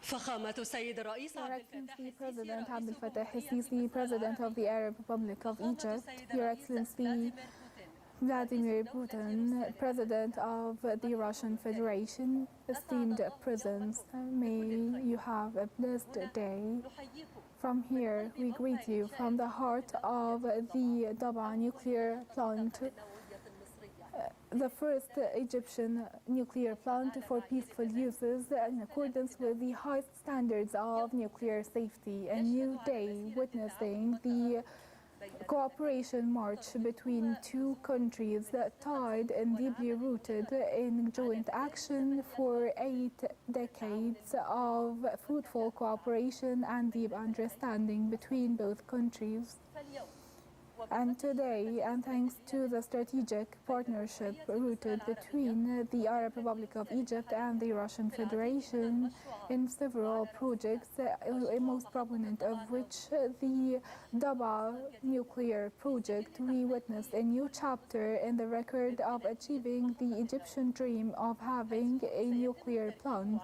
فخامة السيد الرئيس Your Excellency President Abdel-Fattah el-Sisi, President of the Arab Republic of Egypt, Your Excellency Vladimir Putin, President of the Russian Federation, esteemed presence, may you have a blessed day. From here, we greet you from the heart of the Daba nuclear plant, the first Egyptian nuclear plant for peaceful uses in accordance with the highest standards of nuclear safety. A new day witnessing the cooperation march between two countries tied and deeply rooted in joint action for 8 decades of fruitful cooperation and deep understanding between both countries. And today, and thanks to the strategic partnership rooted between the Arab Republic of Egypt and the Russian Federation in several projects, most prominent of which the Daba nuclear project, we witnessed a new chapter in the record of achieving the Egyptian dream of having a nuclear plant,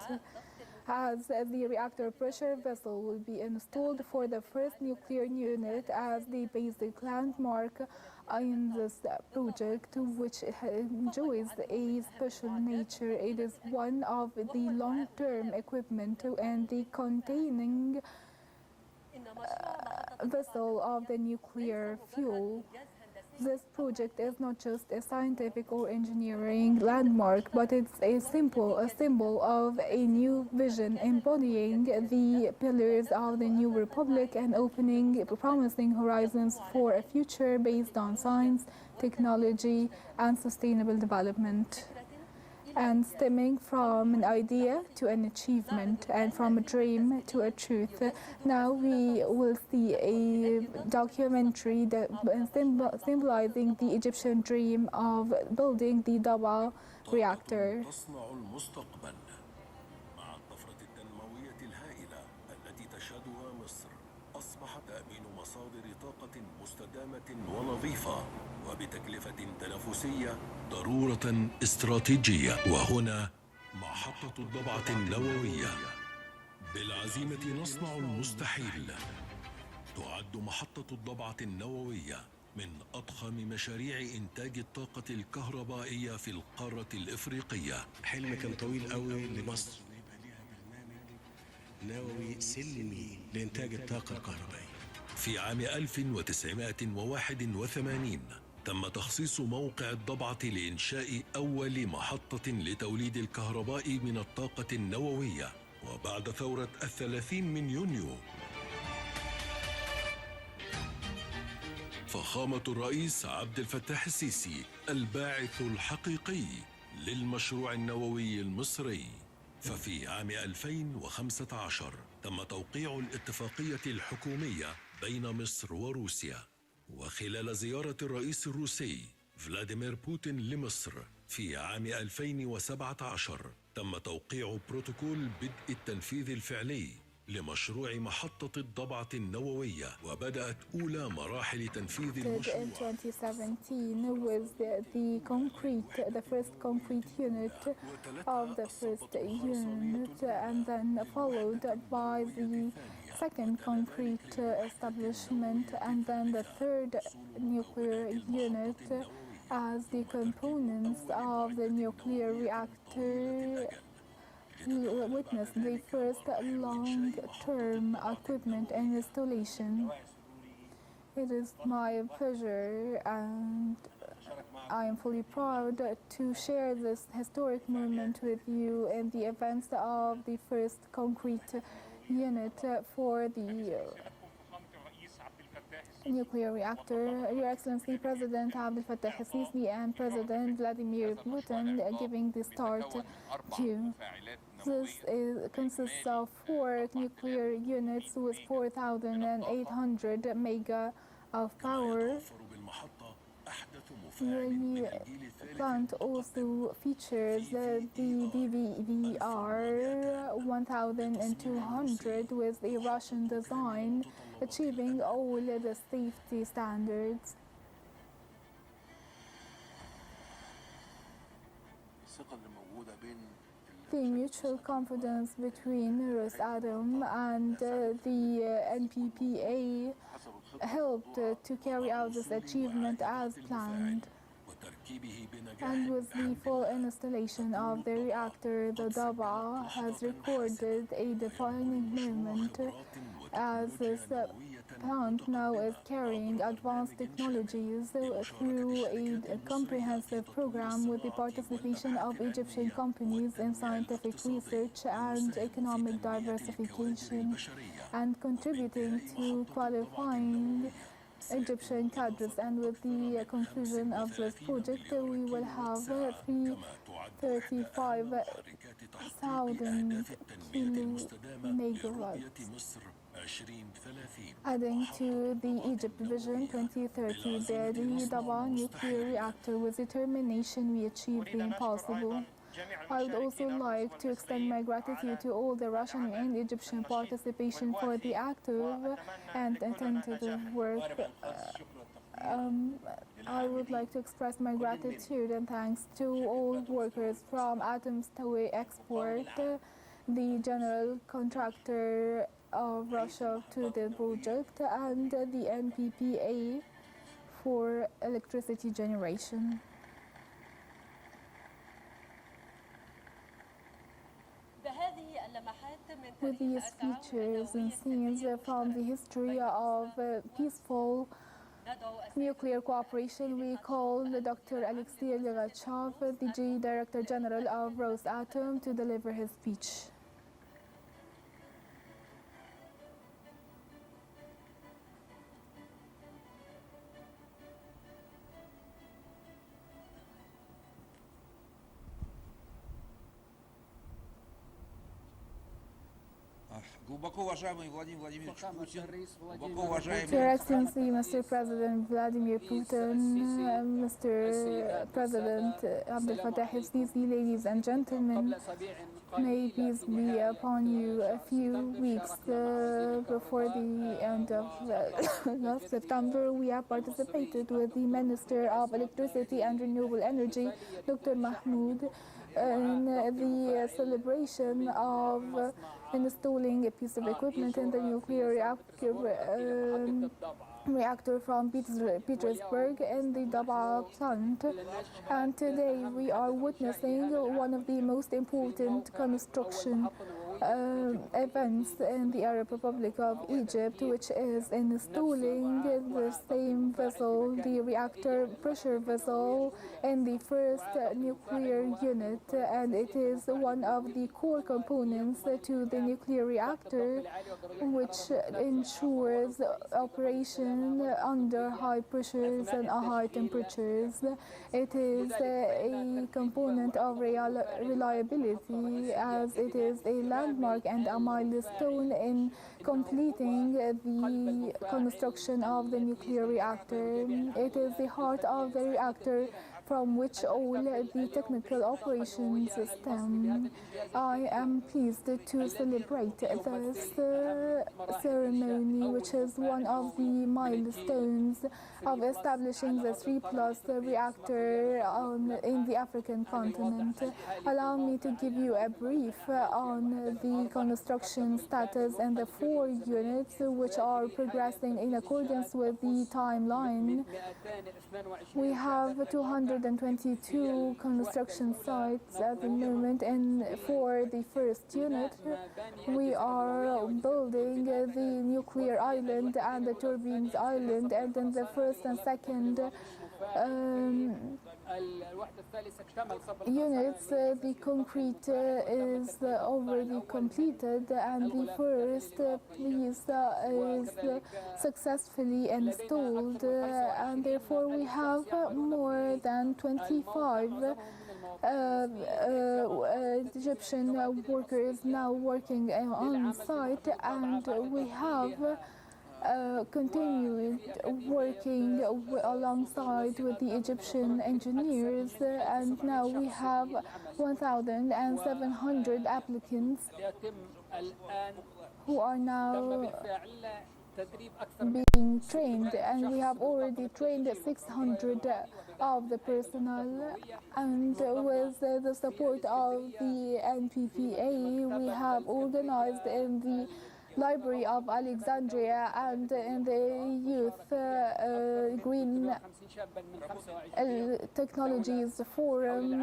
as the reactor pressure vessel will be installed for the first nuclear unit as the basic landmark in this project, which enjoys a special nature. It is one of the long-term equipment and the containing vessel of the nuclear fuel. This project is not just a scientific or engineering landmark, but it's a symbol of a new vision embodying the pillars of the new republic and opening promising horizons for a future based on science, technology, and sustainable development, and stemming from an idea to an achievement and from a dream to a truth. Now we will see a documentary that symbolizing the Egyptian dream of building the Daba reactor. وبتكلفة تنافسية ضرورة استراتيجية. وهنا محطة الضبعة النووية. بالعزيمة نصنع المستحيل. تعد محطة الضبعة النووية من أضخم مشاريع إنتاج الطاقة الكهربائية في القارة الإفريقية. حلم كان طويل قوي لمصر نووي سلمي لإنتاج الطاقة الكهربائية. في عام 1981 تم تخصيص موقع الضبعة لإنشاء أول محطة لتوليد الكهرباء من الطاقة النووية. وبعد ثورة 30 من يونيو، فخامة الرئيس عبد الفتاح السيسي الباعث الحقيقي للمشروع النووي المصري. ففي عام 2015 تم توقيع الاتفاقية الحكومية بين مصر وروسيا. وخلال زيارة الرئيس الروسي فلاديمير بوتين لمصر في عام 2017 تم توقيع بروتوكول بدء التنفيذ الفعلي لمشروع محطة الضبعة النووية، وبدأت أولى مراحل تنفيذ المشروع. In 2017 with the first concrete unit of the first unit, and then followed by the second concrete establishment, and then the third nuclear unit as the components of the nuclear reactor witnessed the first long-term equipment and installation. It is my pleasure and I am fully proud to share this historic moment with you in the events of the first concrete unit for the nuclear reactor. Your Excellency President Abdel-Fattah el-Sisi and President Vladimir Putin giving the start to. This consists of 4 nuclear units with 4,800 mega of power. The plant also features the DVR 1200 with a Russian design, achieving all the safety standards. The mutual confidence between رئاسة and the NPPA helped to carry out this achievement as planned. And with the full installation of the reactor, the Daba has recorded a defining moment as this plant now is carrying advanced technologies through a comprehensive program with the participation of Egyptian companies in scientific research and economic diversification, and contributing to qualifying Egyptian cadres. And with the conclusion of this project, we will have 35,000 megawatts. Adding to the Egypt Vision 2030, the Daba nuclear reactor, with determination we achieved the impossible. I would also like to extend my gratitude to all the Russian and Egyptian participation for the active and attentive work. I would like to express my gratitude and thanks to all workers from Atoms Tower Export, the general contractor of Russia to the project, and the NPPA for electricity generation. With these features and scenes from the history of peaceful nuclear cooperation, we call Dr. Alexei Ligachev, the Director General of Rosatom, to deliver his speech. Your Excellency, Mr. President Vladimir Putin, Mr. President Abdel Fattah el-Sisi, ladies and gentlemen, may peace be upon you. A few weeks before the end of last September, we have participated with the Minister of Electricity and Renewable Energy, Dr. Mahmoud, in the celebration of installing a piece of equipment in the nuclear reactor from Petersburg in the Daba plant. And today we are witnessing one of the most important construction events in the Arab Republic of Egypt, which is installing the same vessel, the reactor pressure vessel, in the first nuclear unit, and it is one of the core components to the nuclear reactor, which ensures operation under high pressures and high temperatures. It is a component of reliability, as it is a landmark and a milestone in completing the construction of the nuclear reactor. It is the heart of the reactor from which all the technical operations stem. I am pleased to celebrate this ceremony, which is one of the milestones of establishing the 3+ reactor in the African continent. Allow me to give you a brief on the construction status and the 4 units which are progressing in accordance with the timeline. We have 222 construction sites at the moment, and for the first unit, we are building the nuclear island and the turbines island, and then the first and second units, the concrete is already completed, and the first piece is successfully installed, and therefore we have more than 25 Egyptian workers now working on site, and we have continued working alongside with the Egyptian engineers, and now we have 1,700 applicants who are now being trained, and we have already trained 600 of the personnel, and with the support of the NPPA, we have organized in the Library of Alexandria and in the Youth Green Technologies Forum,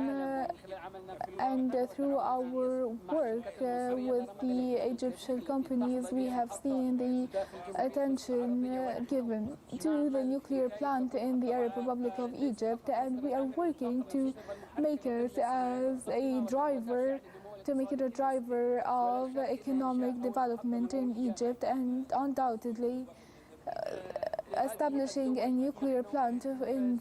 and through our work with the Egyptian companies, we have seen the attention given to the nuclear plant in the Arab Republic of Egypt, and we are working to make it as a driver of economic development in Egypt, and undoubtedly establishing a nuclear plant in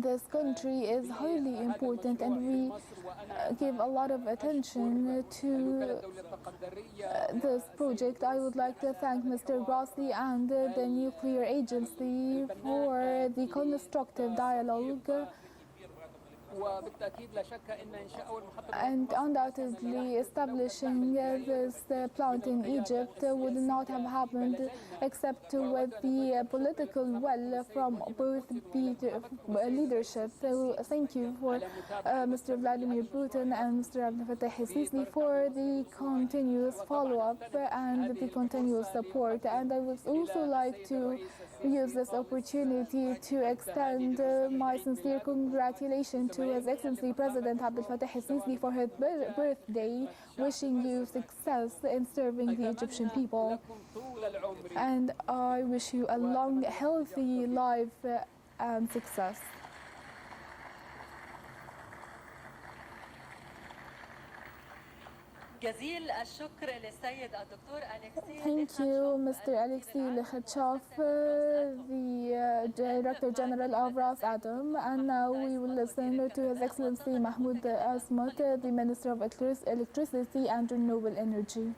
this country is highly important, and we give a lot of attention to this project. I would like to thank Mr. Grossi and the Nuclear Agency for the constructive dialogue. And undoubtedly, establishing this plant in Egypt would not have happened except with the political will from both leadership. So thank you for Mr. Vladimir Putin and Mr. Abdel Fattah el-Sisi for the continuous follow-up and the continuous support. And I would also like to use this opportunity to extend my sincere congratulations to His Excellency President Abdel Fattah el-Sisi for his birthday, wishing you success in serving the Egyptian people. And I wish you a long, healthy life and success. Thank you, Mr. Alexei Lekhatchov, the Director General of Ra'asat. And now we will listen to His Excellency Mahmoud Asmat, the Minister of Electricity and Renewable Energy.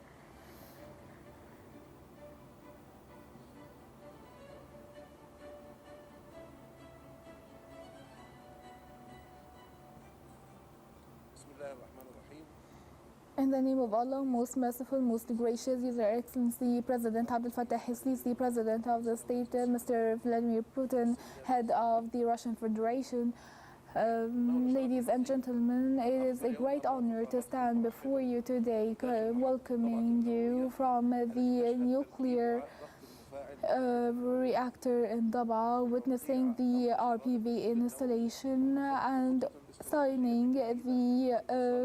In the name of Allah, most merciful, most gracious, Your Excellency President Abdel Fattah el-Sisi, President of the State, Mr. Vladimir Putin, Head of the Russian Federation, ladies and gentlemen, it is a great honor to stand before you today, welcoming you from the nuclear reactor in Daba, witnessing the RPV installation and signing the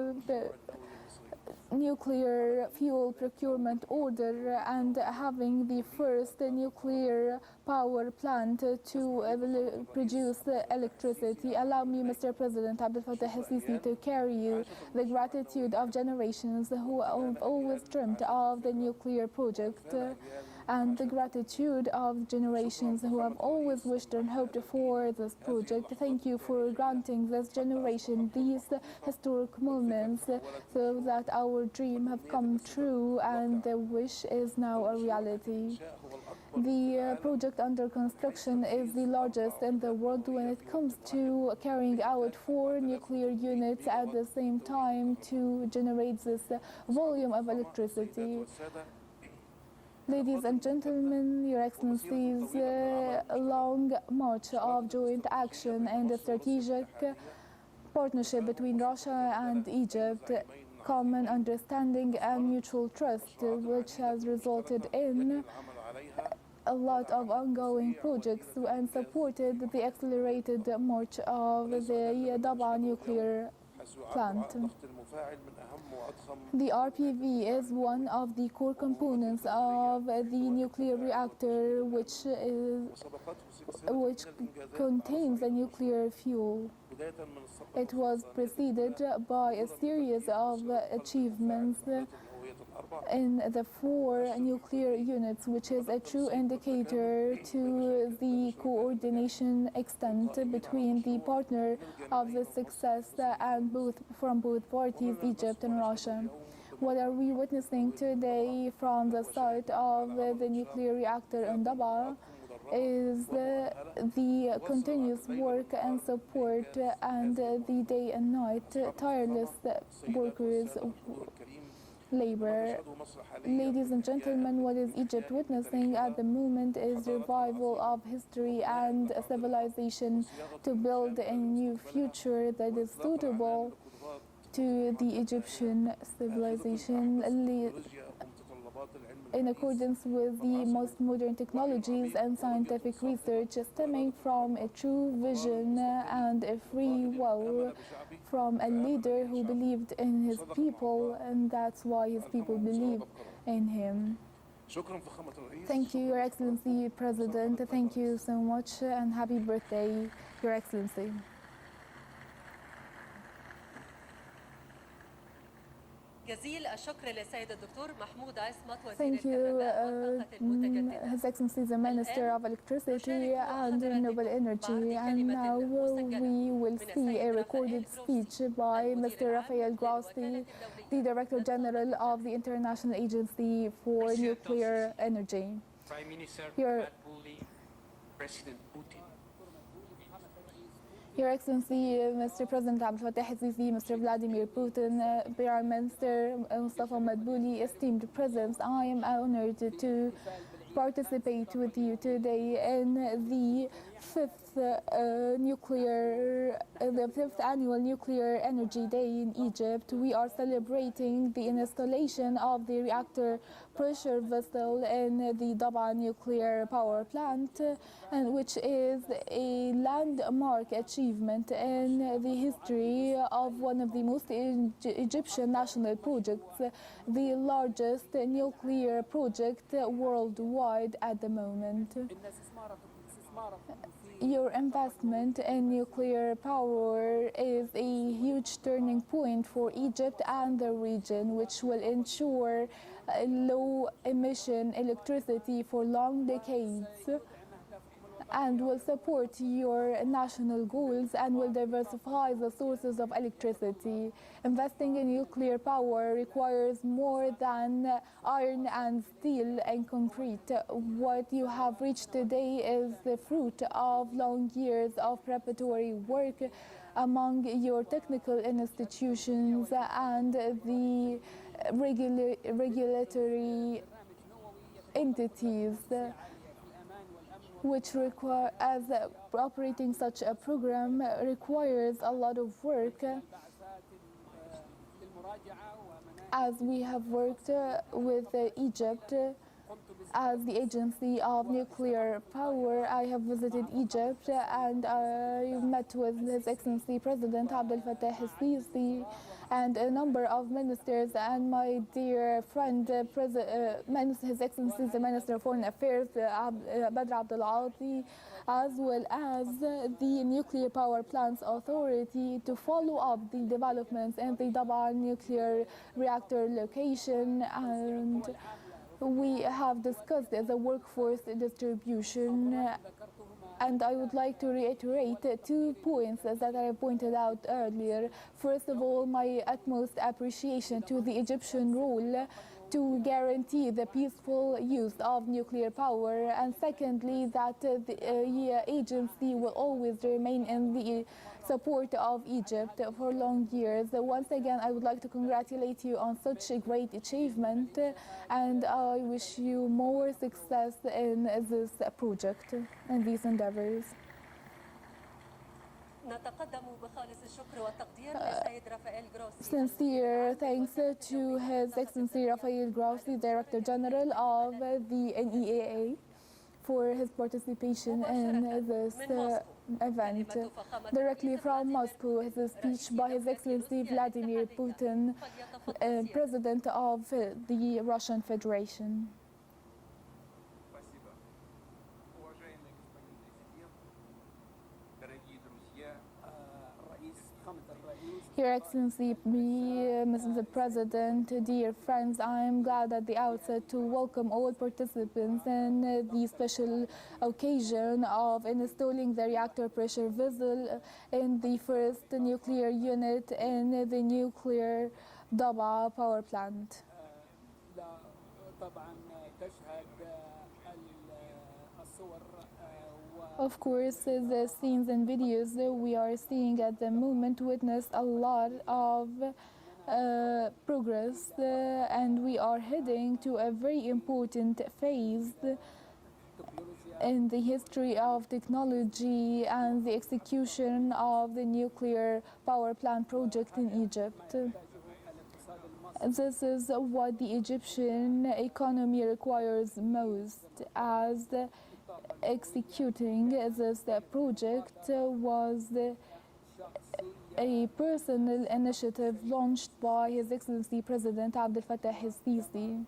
nuclear fuel procurement order and having the first nuclear power plant to produce electricity. Allow me, Mr. President Abdel Fattah el-Sisi, to carry you the gratitude of generations who have always dreamt of the nuclear project, and the gratitude of generations who have always wished and hoped for this project. Thank you for granting this generation these historic moments so that our dream have come true and the wish is now a reality. The project under construction is the largest in the world when it comes to carrying out 4 nuclear units at the same time to generate this volume of electricity. Ladies and gentlemen, Your Excellencies, a long march of joint action and a strategic partnership between Russia and Egypt, common understanding and mutual trust, which has resulted in a lot of ongoing projects and supported the accelerated march of the Daba nuclear plant. The RPV is one of the core components of the nuclear reactor, which contains a nuclear fuel. It was preceded by a series of achievements in the 4 nuclear units, which is a true indicator to the coordination extent between the partner of the success and from both parties, Egypt and Russia. What are we witnessing today from the site of the nuclear reactor in Daba is the continuous work and support and the day and night tireless workers labor. Ladies and gentlemen, what is Egypt witnessing at the moment is revival of history and a civilization to build a new future that is suitable to the Egyptian civilization in accordance with the most modern technologies and scientific research stemming from a true vision and a free will from a leader who believed in his people, and that's why his people believed in him. Thank you, Your Excellency President. Thank you so much and happy birthday, Your Excellency. جزيل الشكر للسيد الدكتور محمود عصمت وزير Thank you, His Excellency the Minister of Electricity and Renewable Energy. And now we will see a recorded speech by Mr. Rafael Grossi, the Director General of the International Agency for Nuclear Energy. Prime Minister President Putin. Your Excellency, Mr. President el-Sisi, Mr. Vladimir Putin, Prime Minister Mustafa Madbouli, esteemed presence, I am honored to participate with you today in the fifth annual Nuclear Energy Day in Egypt. We are celebrating the installation of the reactor pressure vessel in the Daba nuclear power plant, and which is a landmark achievement in the history of one of the most Egyptian national projects, the largest nuclear project worldwide at the moment. Your investment in nuclear power is a huge turning point for Egypt and the region, which will ensure low-emission electricity for long decades and will support your national goals and will diversify the sources of electricity. Investing in nuclear power requires more than iron and steel and concrete. What you have reached today is the fruit of long years of preparatory work among your technical institutions and the regulatory entities, which require, as operating such a program requires a lot of work. As we have worked with Egypt as the agency of nuclear power, I have visited Egypt and I met with His Excellency President Abdel Fattah el-Sisi and a number of ministers and my dear friend, His Excellency the Minister of Foreign Affairs, Badr Abdel Ati, as well as the Nuclear Power Plants Authority to follow up the developments in the Daba nuclear reactor location, and we have discussed the workforce distribution. And I would like to reiterate 2 points that I pointed out earlier. First of all, my utmost appreciation to the Egyptian role to guarantee the peaceful use of nuclear power, and secondly, that the agency will always remain in the support of Egypt for long years. Once again, I would like to congratulate you on such a great achievement, and I wish you more success in this project and these endeavors. Sincere thanks to His Excellency Rafael Grossi, Director General of the NEAA, for his participation in this event. Directly from Moscow, is a speech by His Excellency Vladimir Putin, President of the Russian Federation. Your Excellency, Mr. President, dear friends, I am glad at the outset to welcome all participants in the special occasion of installing the reactor pressure vessel in the first nuclear unit in the nuclear Daba power plant. Of course, the scenes and videos we are seeing at the moment witness a lot of progress, and we are heading to a very important phase in the history of technology and the execution of the nuclear power plant project in Egypt. This is what the Egyptian economy requires most, as executing this project was a personal initiative launched by His Excellency President el-Sisi.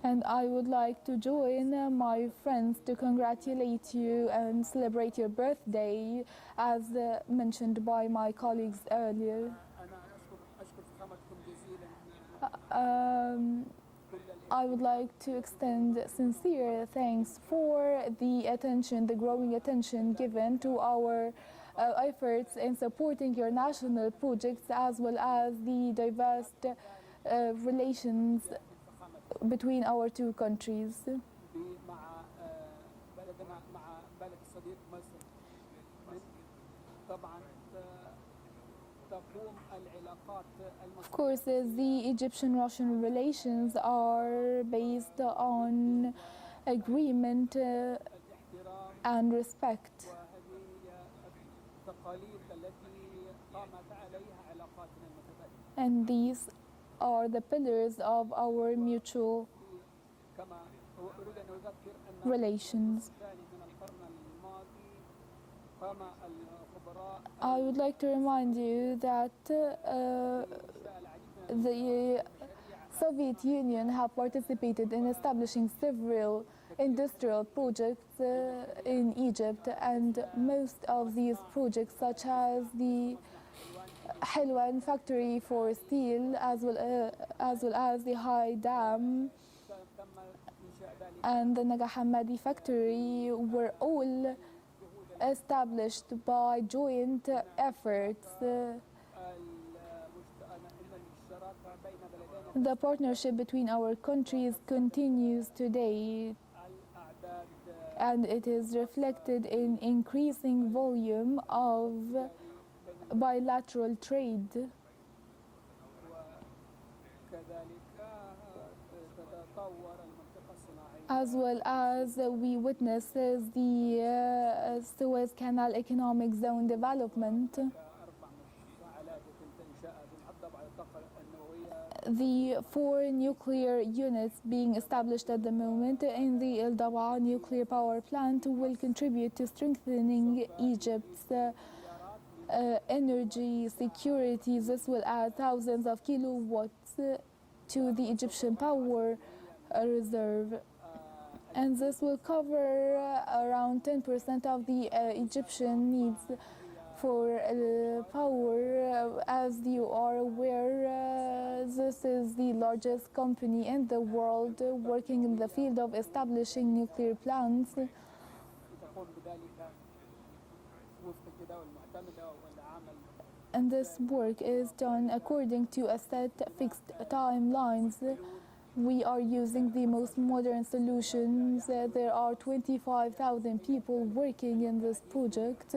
And I would like to join my friends to congratulate you and celebrate your birthday, as mentioned by my colleagues earlier. I would like to extend sincere thanks for the attention, the growing attention given to our efforts in supporting your national projects, as well as the diverse relations between our two countries. Of course, the Egyptian-Russian relations are based on agreement and respect. And these are the pillars of our mutual relations. I would like to remind you that the Soviet Union have participated in establishing several industrial projects in Egypt, and most of these projects, such as the Helwan factory for steel, as well as the High Dam and the Naga Hammadi factory, were all established by joint efforts. The partnership between our countries continues today, and it is reflected in increasing volume of bilateral trade. As well as we witness the Suez Canal Economic Zone development. The 4 nuclear units being established at the moment in the El-Daba nuclear power plant will contribute to strengthening Egypt's energy security. This will add thousands of kilowatts to the Egyptian power reserve. And this will cover around 10% of the Egyptian needs for power. As you are aware, this is the largest company in the world working in the field of establishing nuclear plants. And this work is done according to a set fixed timelines. We are using the most modern solutions. There are 25,000 people working in this project,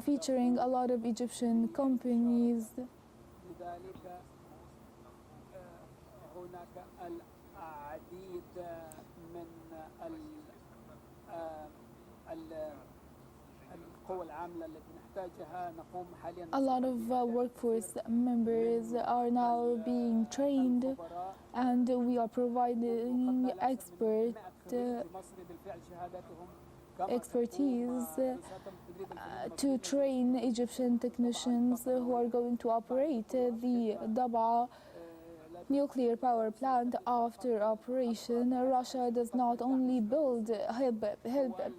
featuring a lot of Egyptian companies. A lot of workforce members are now being trained, and we are providing expertise to train Egyptian technicians who are going to operate the Daba nuclear power plant after operation. Russia does not only help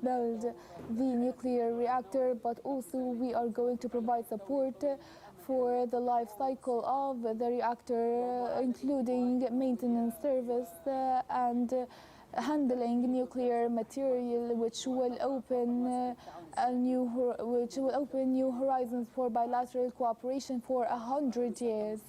build the nuclear reactor, but also we are going to provide support for the life cycle of the reactor, including maintenance service and handling nuclear material, which will open new horizons for bilateral cooperation for 100 years.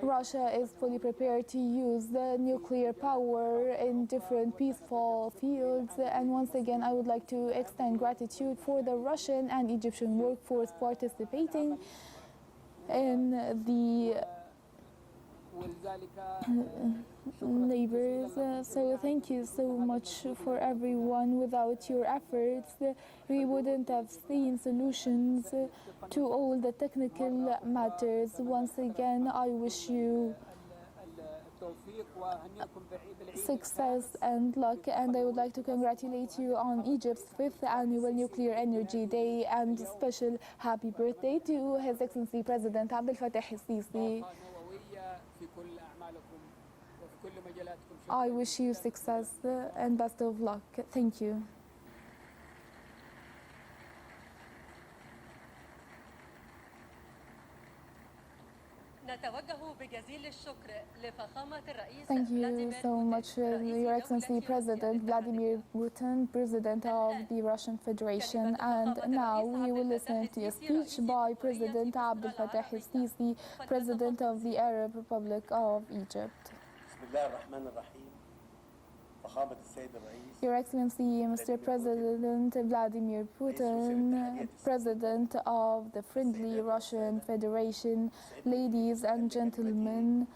Russia is fully prepared to use the nuclear power in different peaceful fields. And once again, I would like to extend gratitude for the Russian and Egyptian workforce participating in the labors. So thank you so much for everyone. Without your efforts, we wouldn't have seen solutions to all the technical matters. Once again, I wish you success and luck, and I would like to congratulate you on Egypt's 5th annual Nuclear Energy Day, and special happy birthday to His Excellency President Abdel el-Sisi. I wish you success and best of luck. Thank you. Thank you so much, Your Excellency President Vladimir Putin, President of the Russian Federation. And now we will listen to a speech by President Abdel el-Sisi, President of the Arab Republic of Egypt. Your Excellency, Mr. President Vladimir Putin, President of the Friendly Russian Federation, ladies and gentlemen,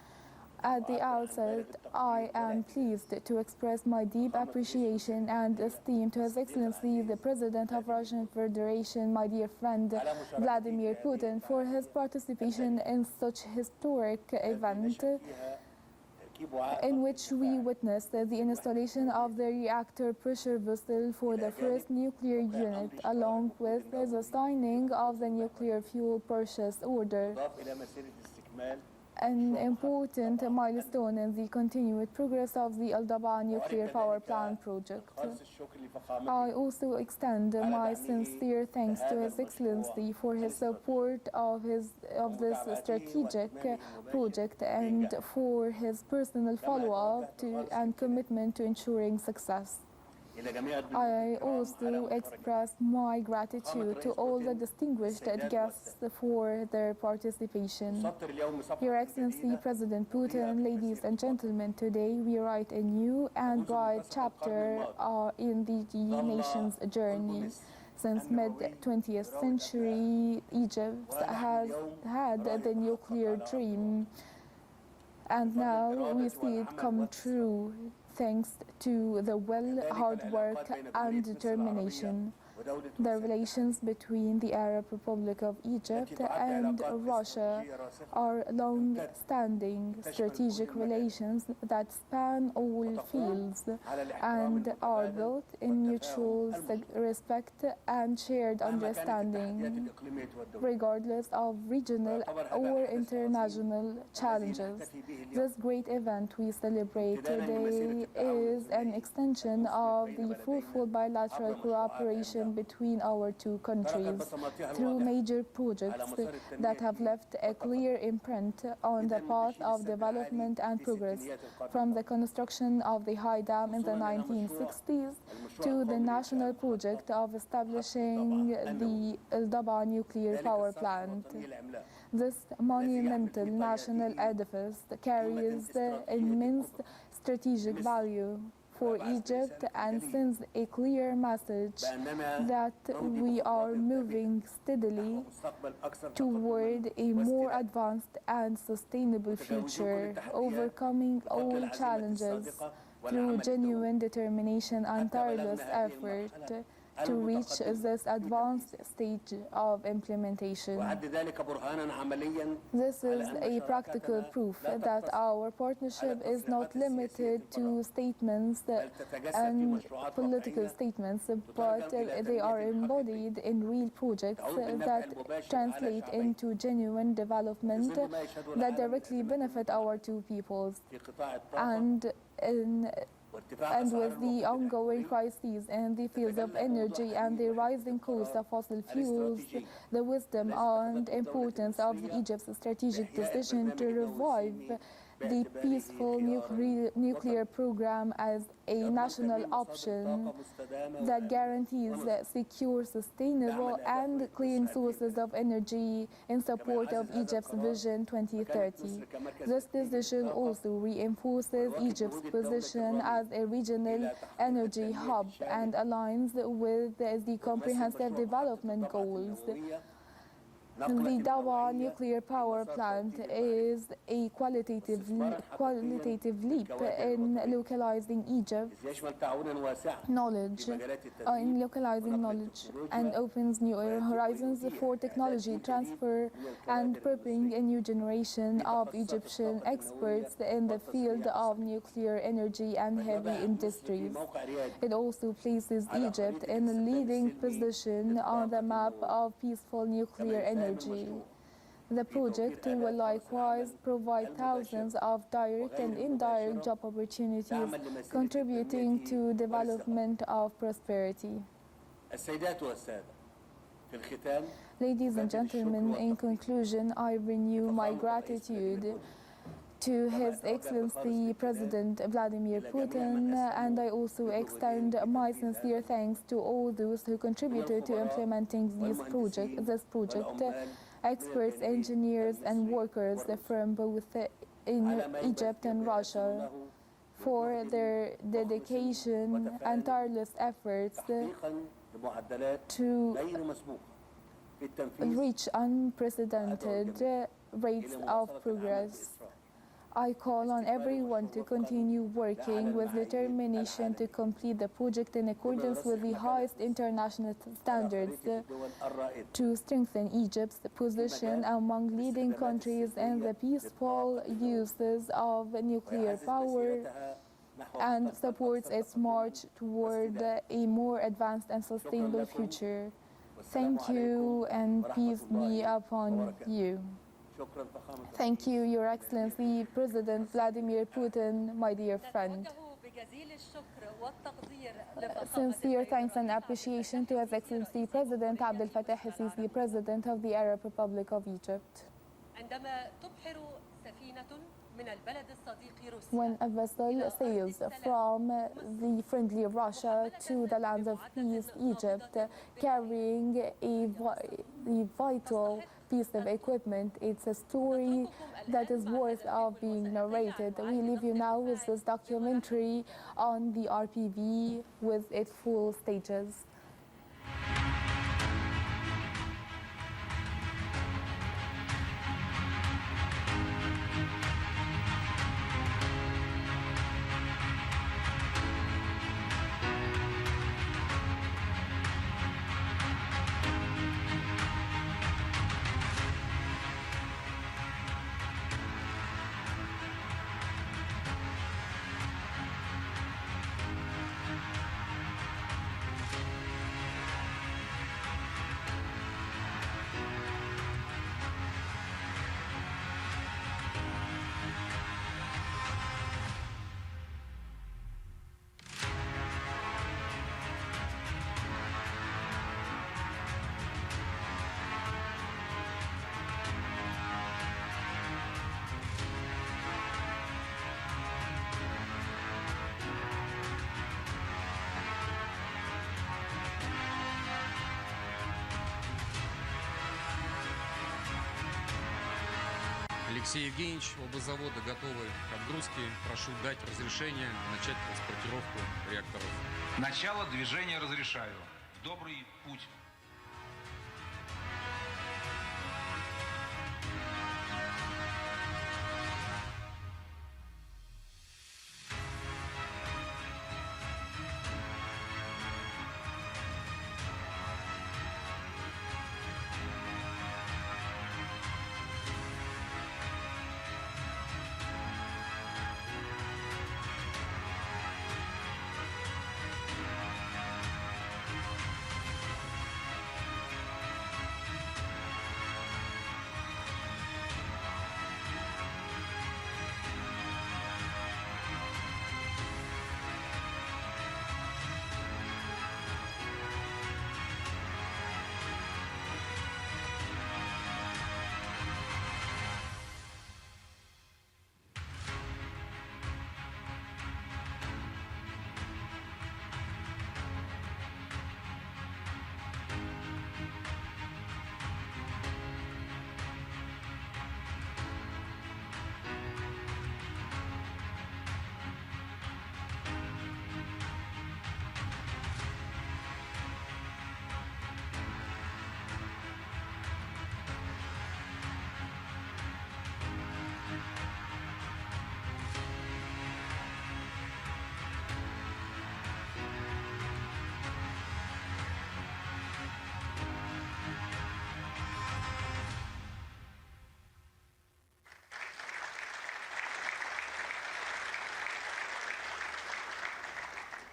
at the outset, I am pleased to express my deep appreciation and esteem to His Excellency, the President of Russian Federation, my dear friend Vladimir Putin, for his participation in such historic event, in which we witnessed the installation of the reactor pressure vessel for the first nuclear unit, along with the signing of the nuclear fuel purchase order, an important milestone in the continued progress of the Al-Daba nuclear power plant project. I also extend my sincere thanks to His Excellency for his support of this strategic project and for his personal follow-up and commitment to ensuring success. I also express my gratitude to all the distinguished guests for their participation. Your Excellency President Putin, ladies and gentlemen, today we write a new and bright chapter in the nation's journey. Since mid-20th century, Egypt has had the nuclear dream, and now we see it come true, thanks to the hard work and determination. The relations between the Arab Republic of Egypt and Russia are long-standing strategic relations that span all fields and are built in mutual respect and shared understanding, regardless of regional or international challenges. This great event we celebrate today is an extension of the fruitful bilateral cooperation between our two countries through major projects that have left a clear imprint on the path of development and progress, from the construction of the High Dam in the 1960s to the national project of establishing the Al-Daba nuclear power plant. This monumental national edifice carries immense strategic value for Egypt and sends a clear message that we are moving steadily toward a more advanced and sustainable future, overcoming all challenges through genuine determination and tireless effort to reach this advanced stage of implementation. This is a practical proof that our partnership is not limited to statements and political statements, but they are embodied in real projects that translate into genuine development that directly benefit our two peoples. And with the ongoing crises in the fields of energy and the rising cost of fossil fuels, the wisdom and importance of Egypt's strategic decision to revive the peaceful nuclear program as a national option that guarantees secure, sustainable, and clean sources of energy in support of Egypt's Vision 2030. This decision also reinforces Egypt's position as a regional energy hub and aligns with the comprehensive development goals. The Dawa nuclear power plant is a qualitative leap in localizing knowledge and opens new horizons for technology transfer and preparing a new generation of Egyptian experts in the field of nuclear energy and heavy industries. It also places Egypt in a leading position on the map of peaceful nuclear energy. The project will likewise provide thousands of direct and indirect job opportunities, contributing to development of prosperity. Ladies and gentlemen, in conclusion, I renew my gratitude to His Excellency President Vladimir Putin, and I also extend my sincere thanks to all those who contributed to implementing this project, experts, engineers, and workers from both in Egypt and Russia, for their dedication and tireless efforts to reach unprecedented rates of progress. I call on everyone to continue working with determination to complete the project in accordance with the highest international standards to strengthen Egypt's position among leading countries in the peaceful uses of nuclear power and supports its march toward a more advanced and sustainable future. Thank you, and peace be upon you. Thank you, Your Excellency, President Vladimir Putin, my dear friend. Sincere thanks and appreciation to His Excellency President el-Sisi, President of the Arab Republic of Egypt. When a vessel sails from the friendly Russia to the land of peace, Egypt, carrying a vital piece of equipment, it's a story that is worth of being narrated. We leave you now with this documentary on the RPV with its full stages. Алексей Евгеньевич, оба завода готовы к отгрузке. Прошу дать разрешение начать транспортировку реакторов. Начало движения разрешаю. В добрый путь.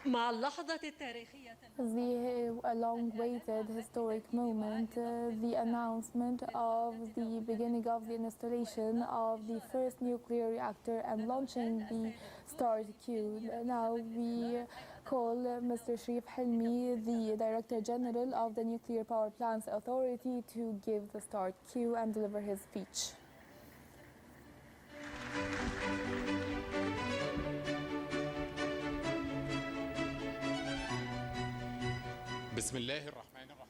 مع اللحظة التاريخية The long-awaited historic moment, the announcement of the beginning of the installation of the first nuclear reactor and launching the start queue. Now we call Mr. Sharif Helmi, the Director General of the Nuclear Power Plants Authority, to give the start cue and deliver his speech.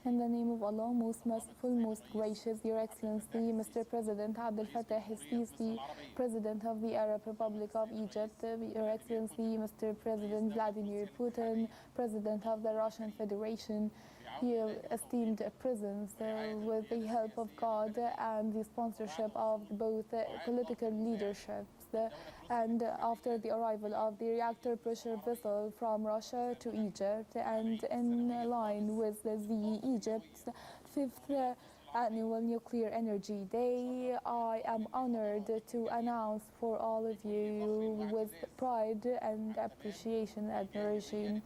In the name of Allah, most merciful, most gracious, Your Excellency, Mr. President Abdel Fattah el-Sisi, President of the Arab Republic of Egypt, Your Excellency, Mr. President Vladimir Putin, President of the Russian Federation, your esteemed presence, with the help of God and the sponsorship of both political leaderships, and after the arrival of the reactor pressure vessel from Russia to Egypt, and in line with the Egypt's 5th Annual Nuclear Energy Day, I am honored to announce for all of you with pride and appreciation, admiration,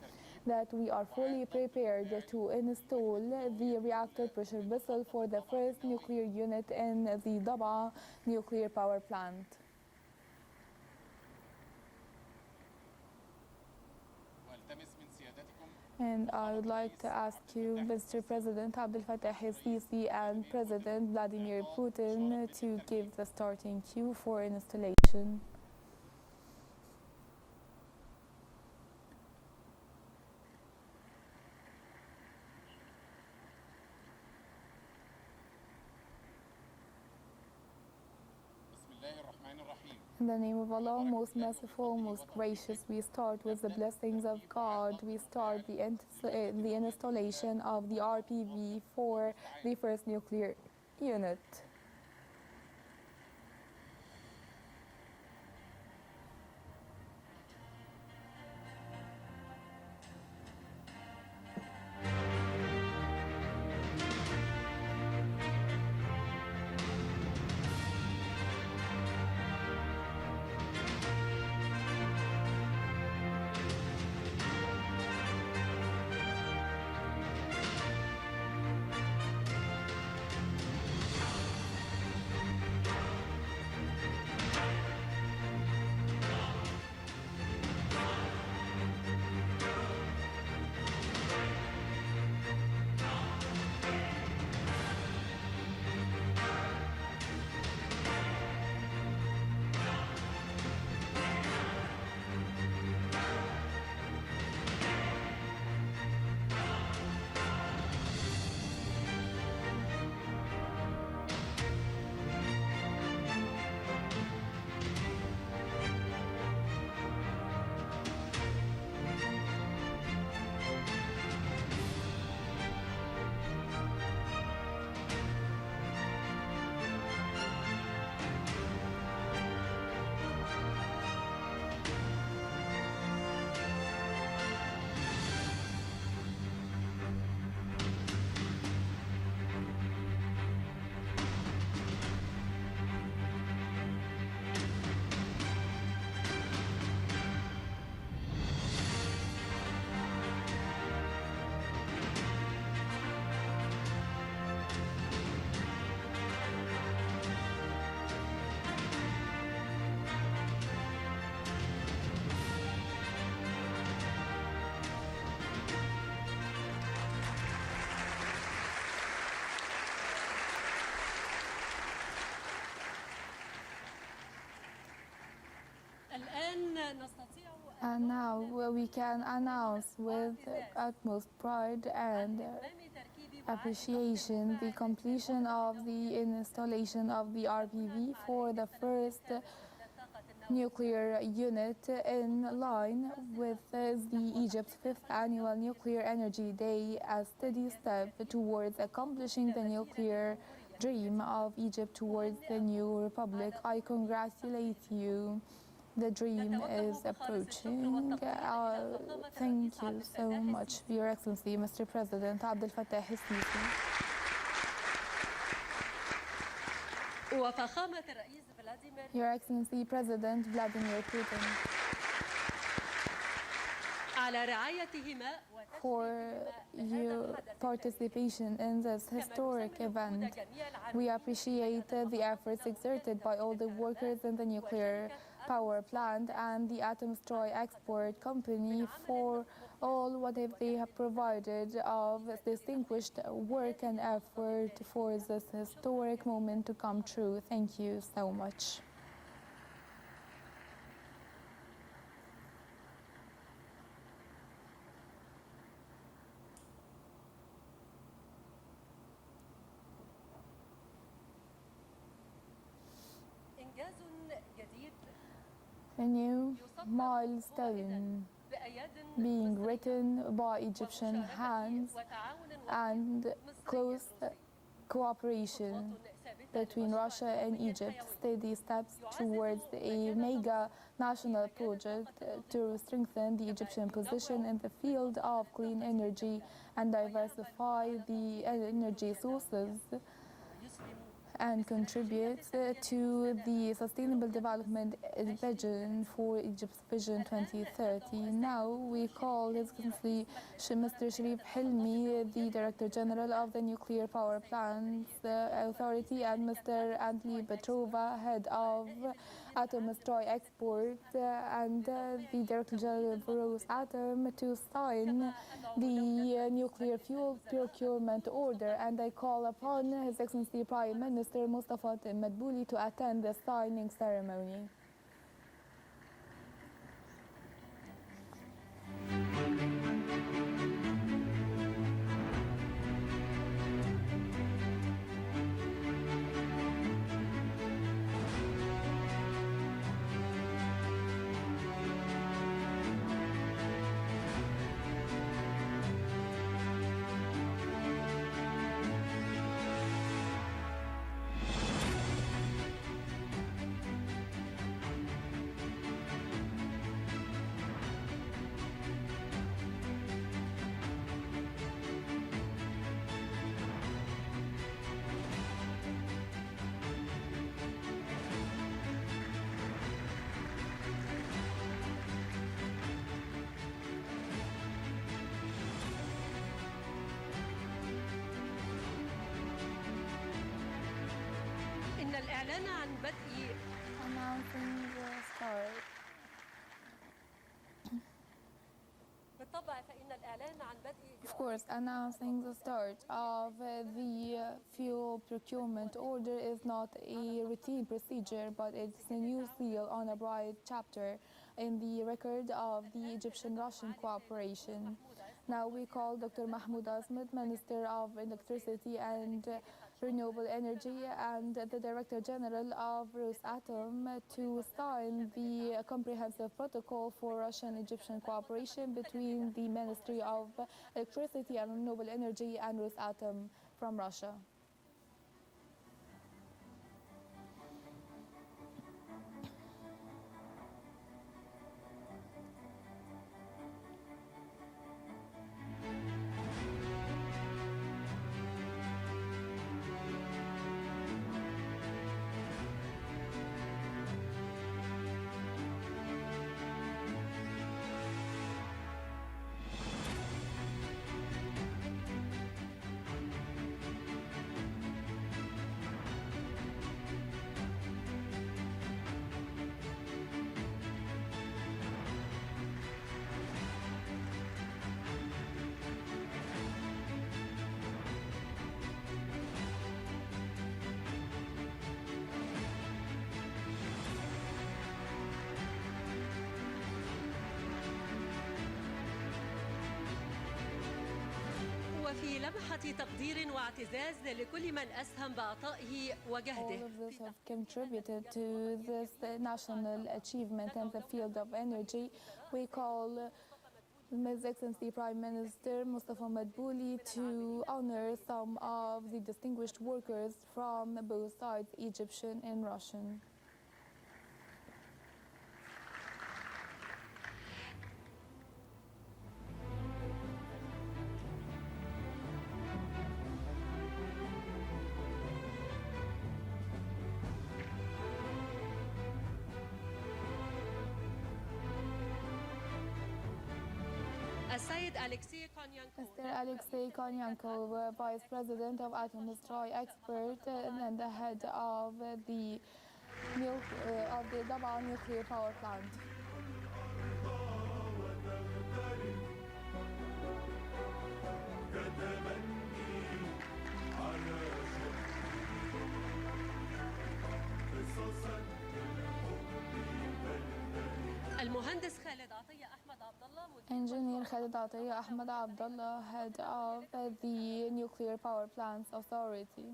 that we are fully prepared to install the reactor pressure vessel for the first nuclear unit in the Daba nuclear power plant. And I would like to ask you, Mr. President Abdel Fattah el-Sisi and President Vladimir Putin, to give the starting cue for installation. In the name of Allah, most merciful, most gracious, we start with the blessings of God. We start the installation of the RPV for the first nuclear unit. And now we can announce with utmost pride and appreciation the completion of the installation of the RPV for the first nuclear unit in line with the Egypt's 5th Annual Nuclear Energy Day, a steady step towards accomplishing the nuclear dream of Egypt towards the new republic. I congratulate you. The dream is approaching. Thank you so much, Your Excellency, Mr. President Abdel Fattah el-Sisi. Your Excellency, President Vladimir Putin. على رعايتهما for your participation in this historic event. We appreciate the efforts exerted by all the workers in the nuclear power plant and the Atom Destroy Export Company for all what they have provided of distinguished work and effort for this historic moment to come true. Thank you so much. A new milestone being written by Egyptian hands and close cooperation between Russia and Egypt, steady steps towards a mega national project to strengthen the Egyptian position in the field of clean energy and diversify the energy sources and contributes to the Sustainable Development Vision for Egypt's Vision 2030. Now we call His Excellency Mr. Sharif Hilmi, the Director General of the Nuclear Power Plants Authority, and Mr. Anthony Petrova, Head of Atom Destroy Export, and the Director General of Rosatomo to sign the nuclear fuel procurement order. And I call upon His Excellency Prime Minister Mustafa Madbouli to attend the signing ceremony. الإعلان عن بدء announcing the start. بالطبع فإن الإعلان عن بدء Of course, announcing the start of the fuel procurement order is not a routine procedure, but it's a new seal on a bright chapter in the record of the Egyptian-Russian cooperation. Now we call Dr. Mahmoud Asmed, Minister of Electricity and Renewable Energy and the Director General of Rosatom to sign the comprehensive protocol for Russian-Egyptian cooperation between the Ministry of Electricity and Renewable Energy and Rosatom from Russia. وفي لمحة تقدير واعتزاز لكل من أسهم بعطائه وجهده. All of this have contributed to this national achievement in the field of energy. We call His Excellency Prime Minister Mustafa Madbouli to honor some of the distinguished workers from both sides, Egyptian and Russian. السيد أليكسي كونيانكوف Mr. Alexei Konyankov, Vice President of Atom Destroy Expert and the head of the Daba nuclear power plant. المهندس خالد عطية أحمد عبد الله Engineer Khalid Atiyah Ahmed Abdullah, head of the Nuclear Power Plants Authority.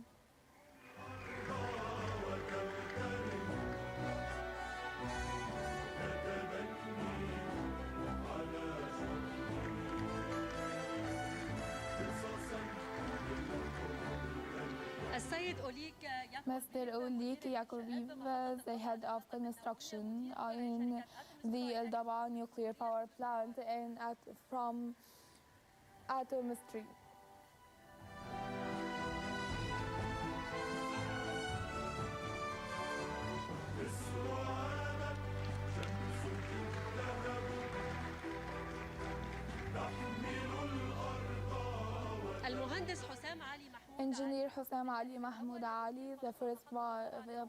السيد أوليك Mr. Ulik Yakoviv, the head of construction in the El-Daba nuclear power plant and from Atomistry. المهندس حسام علي محمود Engineer Hussam Ali Mahmoud Ali, the first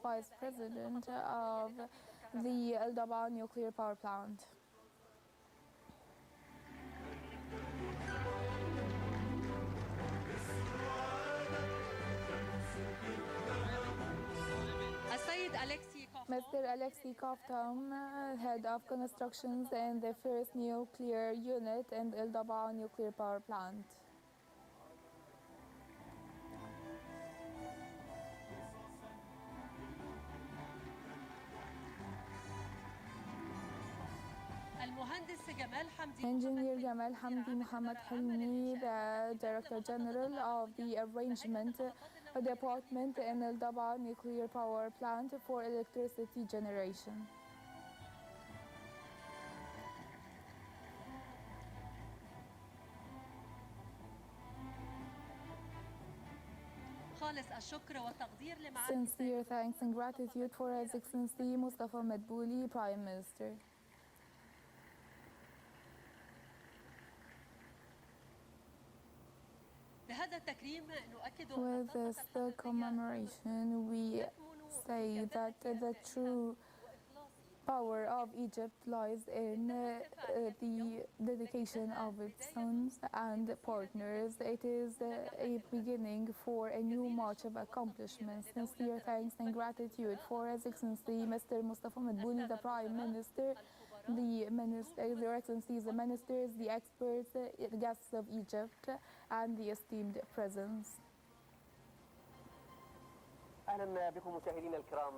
vice president of the El-Daba nuclear power plant. السيد أليكسي كوفمان Mr. Alexei Koftam, head of constructions and the first nuclear unit in El-Daba nuclear power plant. المهندس جمال حمدي Engineer Gamal Hamdi Muhammad Hilmi, the Director General of the Arrangement Department in El-Daba nuclear power plant for electricity generation. خالص الشكر والتقدير لمعالي Sincere thanks and gratitude for His Excellency Mustafa Madbouli, Prime Minister. بهذا التكريم نؤكد With this commemoration, we say that the true power of Egypt lies in the dedication of its sons and partners. It is a beginning for a new march of accomplishments. Sincere thanks and gratitude for His Excellency Mr. Mustafa Madbouli, the Prime Minister, Your Excellencies, the ministers, the experts, the guests of Egypt, and the esteemed presence. أهلا بكم مشاهدينا الكرام.